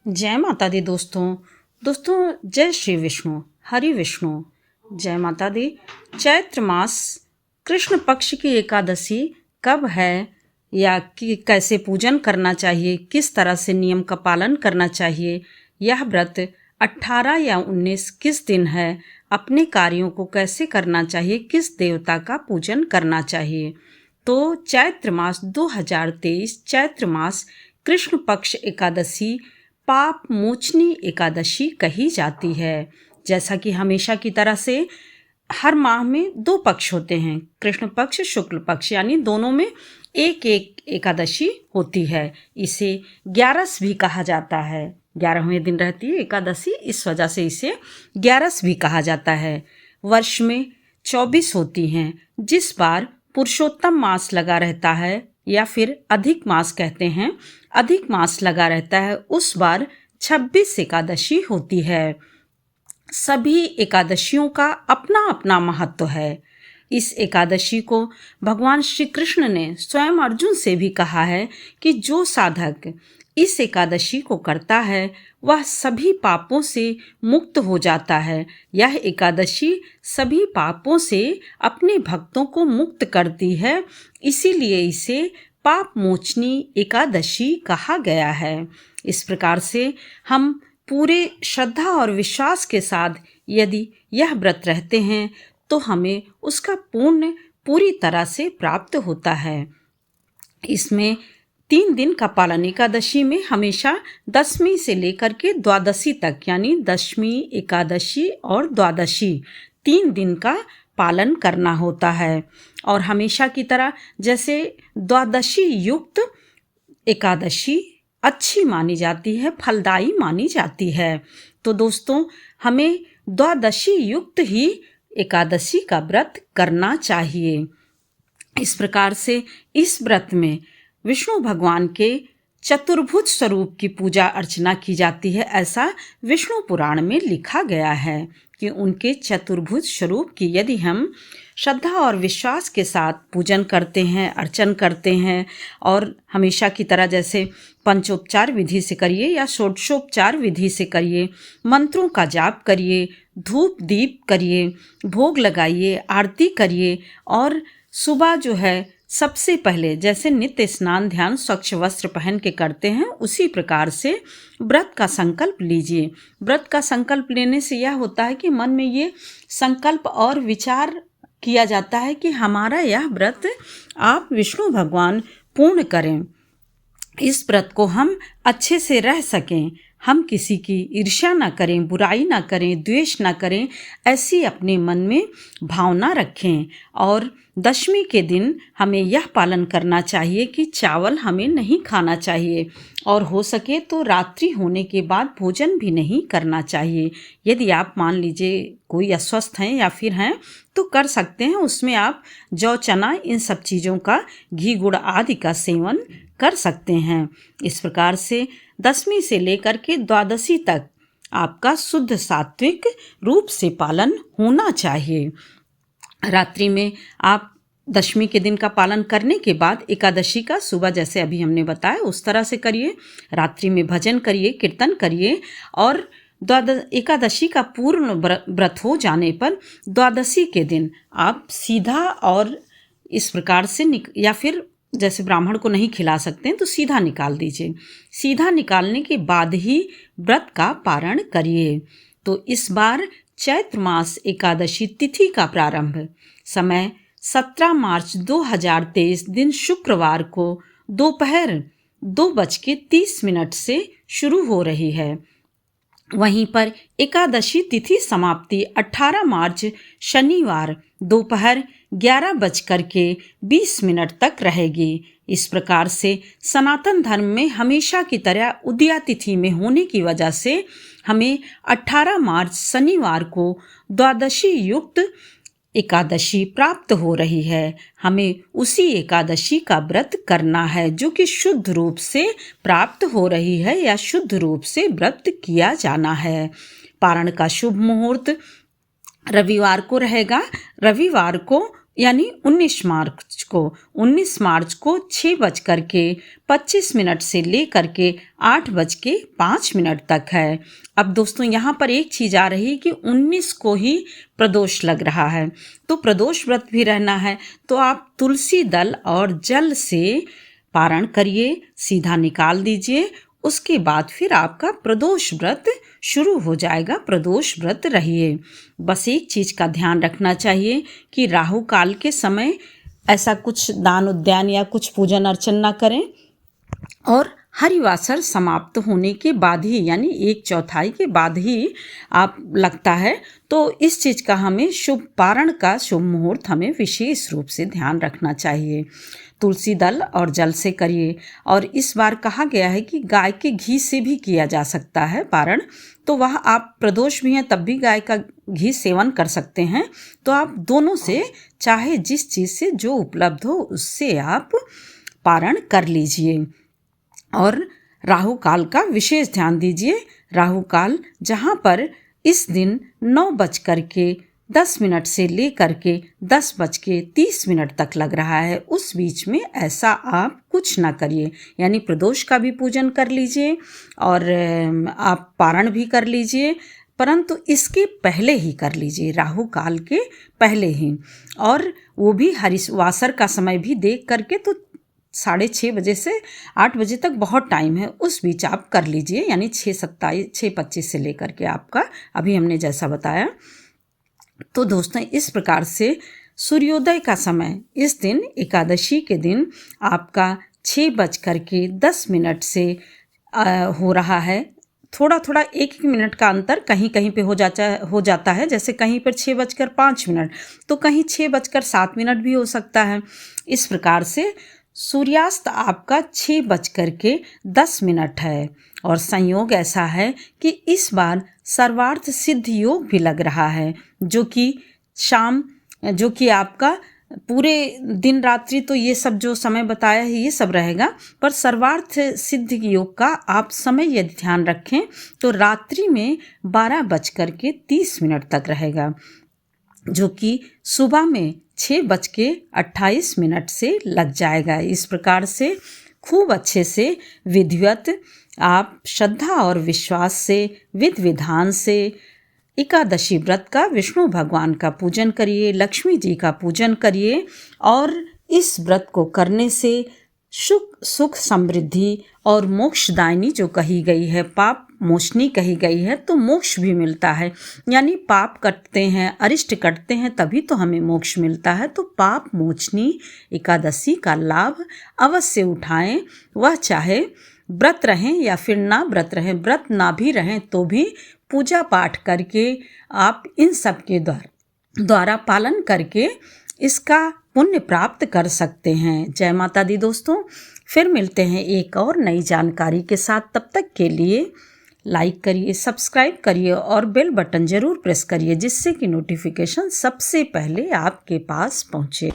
जय माता दी दोस्तों जय श्री विष्णु हरि विष्णु। जय माता दी। चैत्र मास कृष्ण पक्ष की एकादशी कब है या कि कैसे पूजन करना चाहिए, किस तरह से नियम का पालन करना चाहिए, यह व्रत 18 या 19 किस दिन है, अपने कार्यों को कैसे करना चाहिए, किस देवता का पूजन करना चाहिए। तो चैत्र मास 2023 चैत्र मास कृष्ण पक्ष एकादशी पाप मोचनी एकादशी कही जाती है। जैसा कि हमेशा की तरह से हर माह में 2 पक्ष होते हैं, कृष्ण पक्ष शुक्ल पक्ष, यानी दोनों में एक एक एकादशी होती है। इसे 11 भी कहा जाता है, 11वें दिन रहती है एकादशी, इस वजह से इसे 11 भी कहा जाता है। वर्ष में 24 होती हैं। जिस बार पुरुषोत्तम मास लगा रहता है या फिर अधिक मास कहते हैं, अधिक मास लगा रहता है, उस बार 26 एकादशी होती है। सभी एकादशियों का अपना अपना महत्व है। इस एकादशी को भगवान श्री कृष्ण ने स्वयं अर्जुन से भी कहा है कि जो साधक इस एकादशी को करता है वह सभी पापों से मुक्त हो जाता है। यह एकादशी सभी पापों से अपने भक्तों को मुक्त करती है, इसीलिए इसे पाप मोचनी एकादशी कहा गया है। इस प्रकार से हम पूरे श्रद्धा और विश्वास के साथ यदि यह व्रत रहते हैं तो हमें उसका पुण्य पूरी तरह से प्राप्त होता है। इसमें 3 दिन का पालन एकादशी में हमेशा 10वीं से लेकर के द्वादशी तक, यानी 10वीं एकादशी और द्वादशी 3 दिन का पालन करना होता है। और हमेशा की तरह जैसे द्वादशी युक्त एकादशी अच्छी मानी जाती है, फलदायी मानी जाती है, तो दोस्तों हमें द्वादशी युक्त ही एकादशी का व्रत करना चाहिए। इस प्रकार से इस व्रत में विष्णु भगवान के चतुर्भुज स्वरूप की पूजा अर्चना की जाती है। ऐसा विष्णु पुराण में लिखा गया है कि उनके चतुर्भुज स्वरूप की यदि हम श्रद्धा और विश्वास के साथ पूजन करते हैं, अर्चन करते हैं, और हमेशा की तरह जैसे पंचोपचार विधि से करिए या षोडशोपचार विधि से करिए, मंत्रों का जाप करिए, धूप दीप करिए, भोग लगाइए, आरती करिए, और सुबह जो है सबसे पहले जैसे नित्य स्नान ध्यान स्वच्छ वस्त्र पहन के करते हैं, उसी प्रकार से व्रत का संकल्प लीजिए। व्रत का संकल्प लेने से यह होता है कि मन में ये संकल्प और विचार किया जाता है कि हमारा यह व्रत आप विष्णु भगवान पूर्ण करें, इस व्रत को हम अच्छे से रह सकें, हम किसी की ईर्ष्या ना करें, बुराई ना करें, द्वेष ना करें, ऐसी अपने मन में भावना रखें। और 10वीं के दिन हमें यह पालन करना चाहिए कि चावल हमें नहीं खाना चाहिए, और हो सके तो रात्रि होने के बाद भोजन भी नहीं करना चाहिए। यदि आप मान लीजिए कोई अस्वस्थ हैं या फिर हैं तो कर सकते हैं, उसमें आप जौ चना इन सब चीज़ों का घी गुड़ आदि का सेवन कर सकते हैं। इस प्रकार से 10वीं से लेकर के द्वादशी तक आपका शुद्ध सात्विक रूप से पालन होना चाहिए। रात्रि में आप 10वीं के दिन का पालन करने के बाद एकादशी का सुबह जैसे अभी हमने बताया उस तरह से करिए, रात्रि में भजन करिए, कीर्तन करिए, और एकादशी का पूर्ण व्रत हो जाने पर द्वादशी के दिन आप सीधा और इस प्रकार से या फिर जैसे ब्राह्मण को नहीं खिला सकते हैं तो सीधा निकाल दीजिए। सीधा निकालने के बाद ही व्रत का पारण करिए। तो इस बार चैत्र मास एकादशी तिथि का प्रारंभ समय 17 मार्च 2023 दिन शुक्रवार को दोपहर 2:30 से शुरू हो रही है। वहीं पर एकादशी तिथि समाप्ति 18 मार्च शनिवार दोपहर 11:20 तक रहेगी। इस प्रकार से सनातन धर्म में हमेशा की तरह उदया तिथि में होने की वजह से हमें 18 मार्च शनिवार को द्वादशी युक्त एकादशी प्राप्त हो रही है। हमें उसी एकादशी का व्रत करना है जो कि शुद्ध रूप से प्राप्त हो रही है या शुद्ध रूप से व्रत किया जाना है। पारण का शुभ मुहूर्त रविवार को रहेगा। रविवार को यानी 19 मार्च को 6:25 से लेकर के 8:05 तक है। अब दोस्तों यहाँ पर एक चीज़ आ रही कि 19 को ही प्रदोष लग रहा है, तो प्रदोष व्रत भी रहना है, तो आप तुलसी दल और जल से पारण करिए, सीधा निकाल दीजिए। उसके बाद फिर आपका प्रदोष व्रत शुरू हो जाएगा, प्रदोष व्रत रहिए। बस एक चीज़ का ध्यान रखना चाहिए कि राहु काल के समय ऐसा कुछ दान उद्यान या कुछ पूजन अर्चन ना करें, और हरिवासर समाप्त होने के बाद ही यानी 1/4 के बाद ही आप लगता है, तो इस चीज़ का हमें शुभ पारण का शुभ मुहूर्त हमें विशेष रूप से ध्यान रखना चाहिए। तुलसी दल और जल से करिए। और इस बार कहा गया है कि गाय के घी से भी किया जा सकता है पारण, तो वह आप प्रदोष भी हैं तब भी गाय का घी सेवन कर सकते हैं। तो आप दोनों से, चाहे जिस चीज़ से जो उपलब्ध हो उससे आप पारण कर लीजिए। और राहु काल का विशेष ध्यान दीजिए। राहु काल जहाँ पर इस दिन 9:10 से लेकर के 10:30 तक लग रहा है, उस बीच में ऐसा आप कुछ ना करिए। यानी प्रदोष का भी पूजन कर लीजिए और आप पारण भी कर लीजिए, परंतु इसके पहले ही कर लीजिए, राहु काल के पहले ही। और वो भी हरिवासर का समय भी देख करके, तो 6:30 बजे से 8 बजे तक बहुत टाइम है, उस बीच आप कर लीजिए। यानी 6:25 से लेकर के आपका अभी हमने जैसा बताया। तो दोस्तों इस प्रकार से सूर्योदय का समय इस दिन एकादशी के दिन आपका 6:10 से हो रहा है। थोड़ा थोड़ा 1-1 मिनट का अंतर कहीं कहीं पे हो जाता है, जैसे कहीं पर 6:05 तो कहीं 6:07 भी हो सकता है। इस प्रकार से सूर्यास्त आपका 6:10 है। और संयोग ऐसा है कि इस बार सर्वार्थ सिद्ध योग भी लग रहा है, जो कि आपका पूरे दिन रात्रि तो ये सब जो समय बताया है ये सब रहेगा, पर सर्वार्थ सिद्ध योग का आप समय यदि ध्यान रखें तो रात्रि में 12:30 तक रहेगा, जो कि सुबह में 6:28 से लग जाएगा। इस प्रकार से खूब अच्छे से विधिवत आप श्रद्धा और विश्वास से, विधि विधान से एकादशी व्रत का, विष्णु भगवान का पूजन करिए, लक्ष्मी जी का पूजन करिए। और इस व्रत को करने से सुख समृद्धि और मोक्षदायिनी जो कही गई है, पाप मोचनी कही गई है, तो मोक्ष भी मिलता है। यानी पाप कटते हैं, अरिष्ट कटते हैं, तभी तो हमें मोक्ष मिलता है। तो पाप मोचनी एकादशी का लाभ अवश्य उठाएं, वह चाहे व्रत रहें या फिर ना व्रत रहें। व्रत ना भी रहें तो भी पूजा पाठ करके आप इन सब के द्वारा पालन करके इसका पुण्य प्राप्त कर सकते हैं। जय माता दी दोस्तों, फिर मिलते हैं एक और नई जानकारी के साथ। तब तक के लिए लाइक करिए, सब्सक्राइब करिए और बेल बटन ज़रूर प्रेस करिए, जिससे कि नोटिफिकेशन सबसे पहले आपके पास पहुँचे।